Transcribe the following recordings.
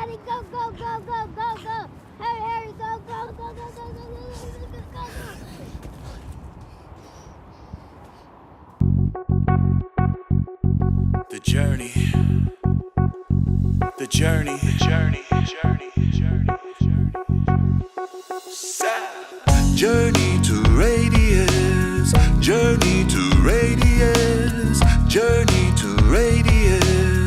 gotta go, go, go, go, go, go. Hurry, hurry, go, go, go, go, go, go, go, go, go. The journey, the journey, the journey, the journey, the journey, journey to radiance, journey to radiance, journey to radiance,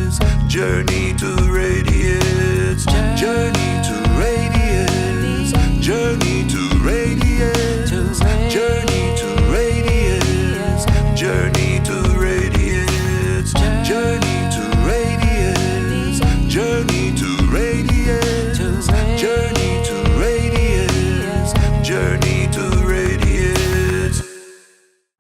journey to radiance, journey to radiance, journey to radiance, journey to radiance, journey to radiance, journey to radiance, journey to radiance, journey to radiance, journey to radiance.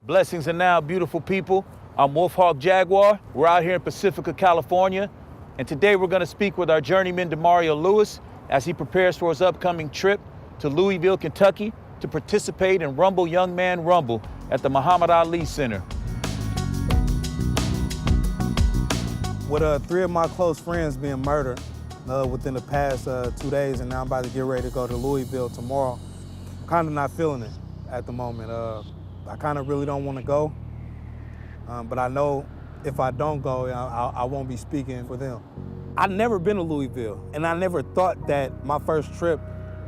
Blessings and now, beautiful people. I'm Wolfhawk Jaguar. We're out here in Pacifica, California. And today we're gonna speak with our journeyman, DeMario Lewis, as he prepares for his upcoming trip to Louisville, Kentucky to participate in Rumble Young Man Rumble at the Muhammad Ali Center. With 3 of my close friends being murdered within the past 2 days, and now I'm about to get ready to go to Louisville tomorrow, I'm kind of not feeling it at the moment. I kind of really don't want to go, but I know if I don't go, I won't be speaking for them. I've never been to Louisville, and I never thought that my first trip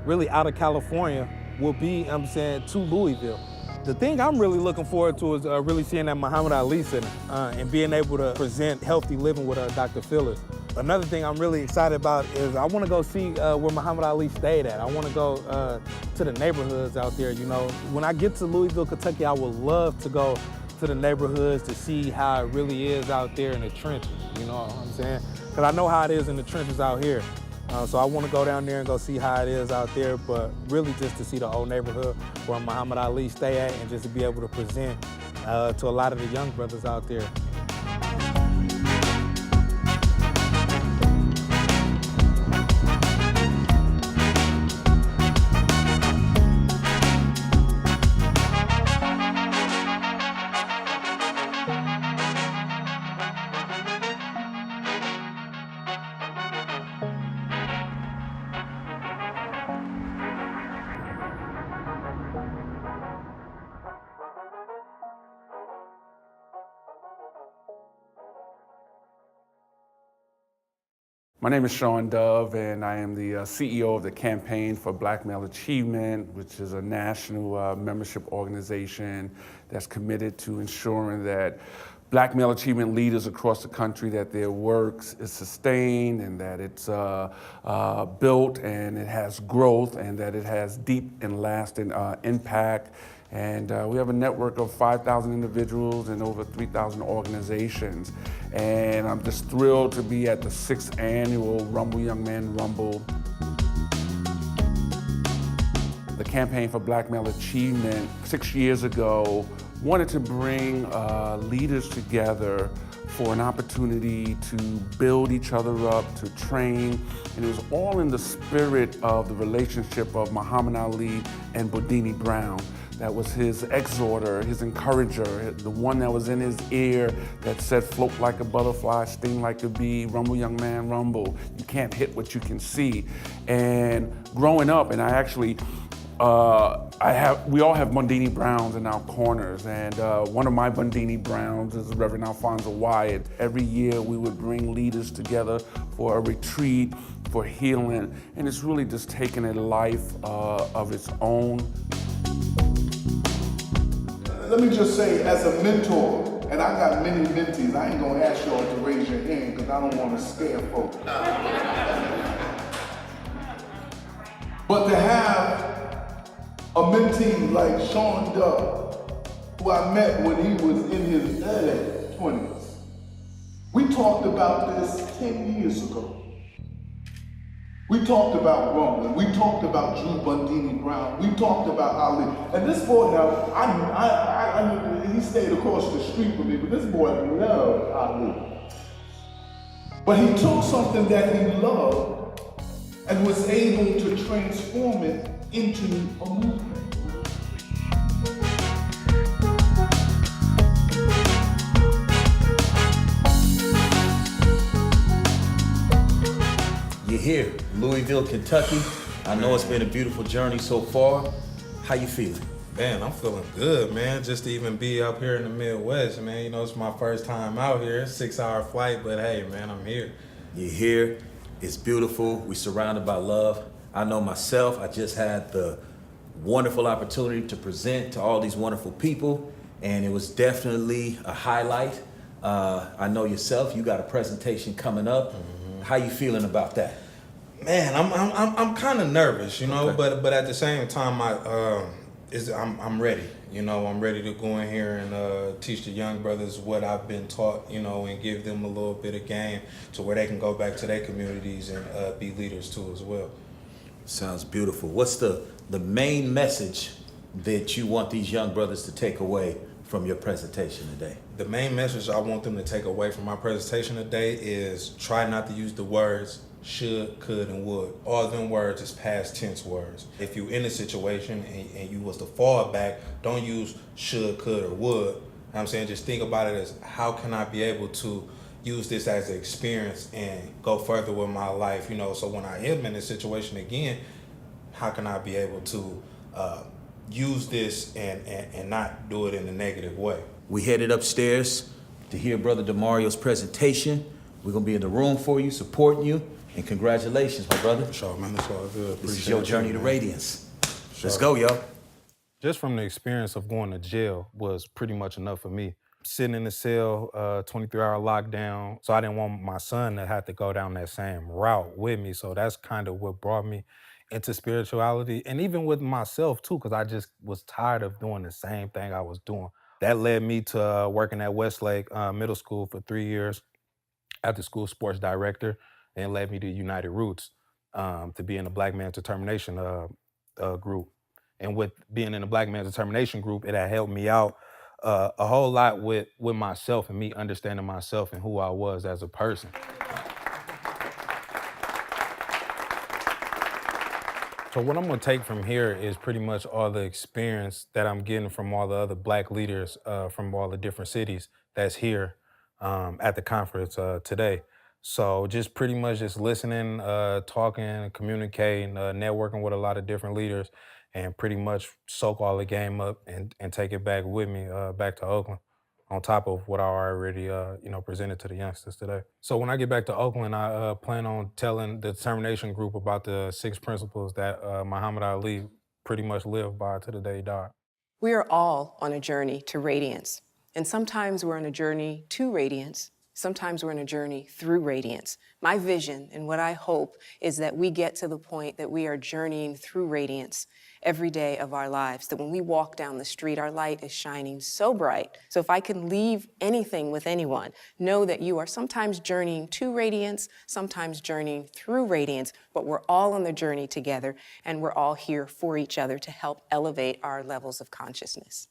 really out of California would be, to Louisville. The thing I'm really looking forward to is really seeing that Muhammad Ali Center and being able to present healthy living with Dr. Phyllis. Another thing I'm really excited about is I want to go see where Muhammad Ali stayed at. I want to go to the neighborhoods out there, you know. When I get to Louisville, Kentucky, I would love to go to the neighborhoods to see how it really is out there in the trenches, you know what I'm saying? Because I know how it is in the trenches out here. So I want to go down there and go see how it is out there, but really just to see the old neighborhood where Muhammad Ali stay at and just to be able to present to a lot of the young brothers out there. My name is Sean Dove, and I am the CEO of the Campaign for Black Male Achievement, which is a national membership organization that's committed to ensuring that Black male achievement leaders across the country, that their work is sustained and that it's built and it has growth and that it has deep and lasting impact. And we have a network of 5,000 individuals and over 3,000 organizations. And I'm just thrilled to be at the 6th annual Rumble Young Man Rumble. The Campaign for Black Male Achievement 6 years ago wanted to bring leaders together for an opportunity to build each other up, to train, and it was all in the spirit of the relationship of Muhammad Ali and Bodini Brown. That was his exhorter, his encourager, the one that was in his ear that said, float like a butterfly, sting like a bee, rumble young man, rumble. You can't hit what you can see. And growing up, and I actually, we all have Bodini Browns in our corners, and one of my Bodini Browns is Reverend Alfonso Wyatt. Every year we would bring leaders together for a retreat, for healing, and it's really just taken a life of its own. Let me just say, as a mentor, and I got many mentees, I ain't gonna ask y'all to raise your hand because I don't want to scare folks. But to have a mentee like Sean Dove, who I met when he was in his early 20s, we talked about this 10 years ago. We talked about Roman, we talked about Drew Bodini Brown, we talked about Ali. And this boy now, he stayed across the street from me, but this boy loved Ali. But he took something that he loved and was able to transform it into a movement. You here, Louisville, Kentucky. I know it's been a beautiful journey so far. How you feeling? Man, I'm feeling good, man. Just to even be up here in the Midwest, man. You know, it's my first time out here. 6-hour flight, but hey, man, I'm here. You're here. It's beautiful. We're surrounded by love. I know myself, I just had the wonderful opportunity to present to all these wonderful people, and it was definitely a highlight. I know yourself, you got a presentation coming up. How you feeling about that? Man, I'm kind of nervous, you know, Okay. but at the same time, I'm ready. You know, I'm ready to go in here and teach the young brothers what I've been taught, you know, and give them a little bit of game to where they can go back to their communities and be leaders too as well. Sounds beautiful. What's the main message that you want these young brothers to take away from your presentation today? The main message I want them to take away from my presentation today is try not to use the words should, could, and would. All of them words is past tense words. If you're in a situation and you was to fall back, don't use should, could, or would. You know what I'm saying? Just think about it as how can I be able to use this as an experience and go further with my life, you know, so when I am in this situation again, how can I be able to use this and not do it in a negative way? We headed upstairs to hear Brother DeMario's presentation. We're gonna be in the room for you, supporting you, and congratulations, my brother. Sure, man, that's all good. This is your journey to radiance. Sure. Let's go, yo. Just from the experience of going to jail was pretty much enough for me. Sitting in the cell, 23-hour lockdown, so I didn't want my son to have to go down that same route with me, so that's kind of what brought me into spirituality, and even with myself too, because I just was tired of doing the same thing I was doing. That led me to working at Westlake Middle School for 3 years, after school sports director, and led me to United Roots to be in the Black Man's Determination group. And with being in the Black Man's Determination group, it had helped me out a whole lot with myself and me understanding myself and who I was as a person. So what I'm gonna take from here is pretty much all the experience that I'm getting from all the other Black leaders from all the different cities that's here at the conference today. So just pretty much just listening, talking, communicating, networking with a lot of different leaders, and pretty much soak all the game up and take it back with me back to Oakland, on top of what I already presented to the youngsters today. So when I get back to Oakland, I plan on telling the determination group about the 6 principles that Muhammad Ali pretty much lived by to the day he died. We are all on a journey to radiance. And sometimes we're on a journey to radiance. Sometimes we're on a journey through radiance. My vision and what I hope is that we get to the point that we are journeying through radiance every day of our lives, that when we walk down the street, our light is shining so bright. So if I can leave anything with anyone, know that you are sometimes journeying to radiance, sometimes journeying through radiance, but we're all on the journey together, and we're all here for each other to help elevate our levels of consciousness.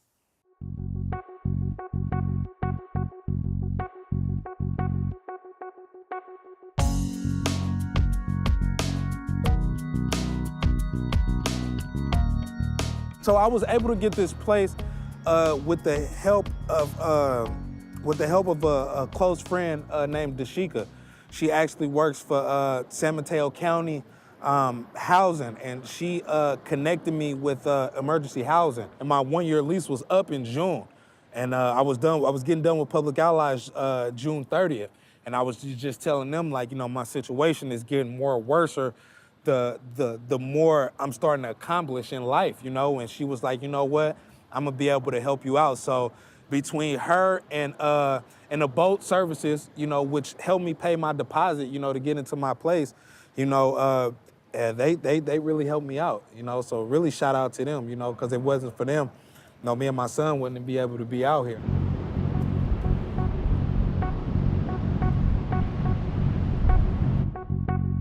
So I was able to get this place with the help of a close friend named Dashika. She actually works for San Mateo County housing, and she connected me with emergency housing. And my 1-year lease was up in June, and I was getting done with Public Allies June 30th, and I was just telling them, like, you know, my situation is getting more worse. The more I'm starting to accomplish in life, you know, and she was like, you know what, I'm gonna be able to help you out. So between her and the boat services, you know, which helped me pay my deposit, you know, to get into my place, you know, they really helped me out, you know, so really shout out to them, you know, because it wasn't for them, you know, me and my son wouldn't be able to be out here.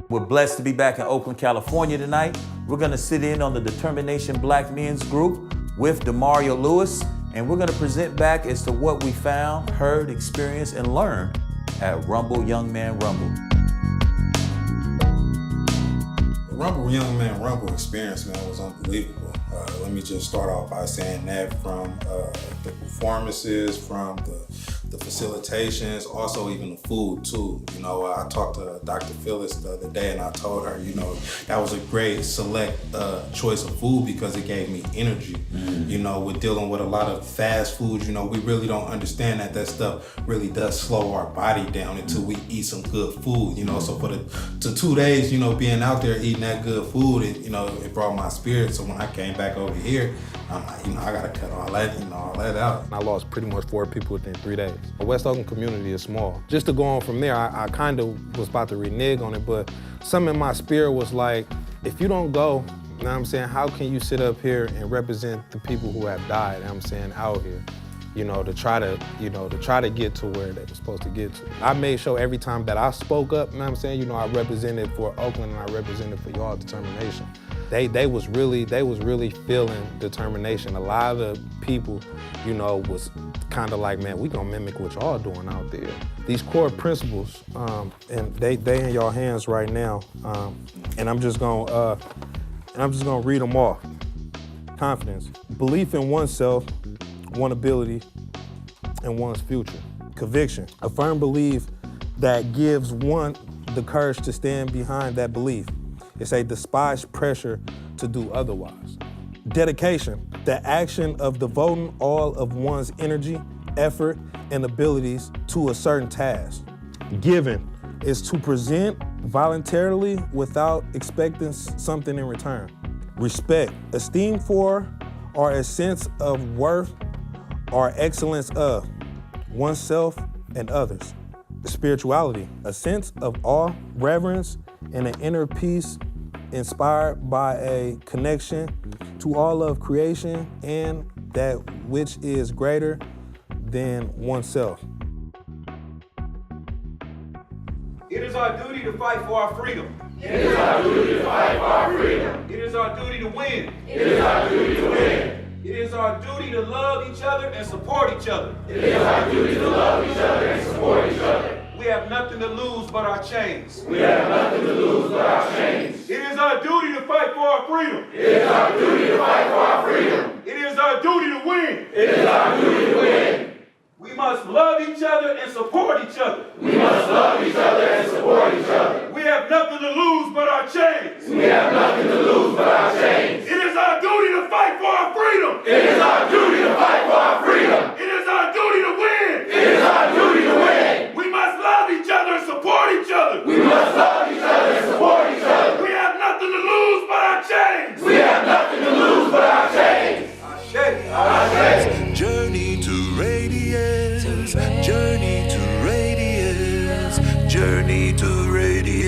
We're blessed to be back in Oakland, California tonight. We're gonna sit in on the Determination Black Men's Group with DeMario Lewis, and we're gonna present back as to what we found, heard, experienced, and learned at Rumble Young Man Rumble. The Rumble Young Man Rumble experience, man, was unbelievable. Let me just start off by saying that from the performances, from the facilitations, also even the food too. You know, I talked to Dr. Phyllis the other day and I told her, you know, that was a great select choice of food because it gave me energy. You know, we're dealing with a lot of fast food, you know, we really don't understand that stuff really does slow our body down until we eat some good food, you know. So for the 2 days, you know, being out there eating that good food, it brought my spirit. So when I came back over here, I'm like, you know, I gotta cut all that out. I lost pretty much 4 people within 3 days. The West Oakland community is small. Just to go on from there, I kind of was about to renege on it, but something in my spirit was like, if you don't go, you know what I'm saying, how can you sit up here and represent the people who have died, you know what I'm saying, out here? You know, to try to get to where they were supposed to get to. I made sure every time that I spoke up, you know what I'm saying, you know, I represented for Oakland and I represented for y'all determination. They was really feeling determination. A lot of the people, you know, was kind of like, man, we gonna mimic what y'all doing out there. These core principles, and they in y'all hands right now, and I'm just gonna read them off. Confidence, belief in oneself, one ability, and one's future. Conviction, a firm belief that gives one the courage to stand behind that belief. It's a despised pressure to do otherwise. Dedication, the action of devoting all of one's energy, effort, and abilities to a certain task. Giving is to present voluntarily without expecting something in return. Respect, esteem for or a sense of worth or excellence of oneself and others. Spirituality, a sense of awe, reverence, and an inner peace inspired by a connection to all of creation and that which is greater than oneself. It is our duty to fight for our freedom. It is our duty to fight for our freedom. It is our duty to win. It is our duty to win. It is our duty to love each other and support each other. It is our duty to love each other and support each other. We have nothing to lose but our chains. We have nothing to lose but our chains. It is our duty to fight for our freedom. It is our duty to fight for our freedom. It is our duty to win. It is our duty to win. We must love each other and support each other. We must love each other and support each other. We have nothing to lose but our chains. We have nothing to lose but our chains. It is our duty to fight for our freedom. It is our duty to fight for our freedom. It is our duty to win. It is our duty to win. We must love each other and support each other. We must love each other and support each other. We have nothing to lose but our chains. We have nothing to lose but our chains. Journey to radiance, journey to radiance, journey to radiance.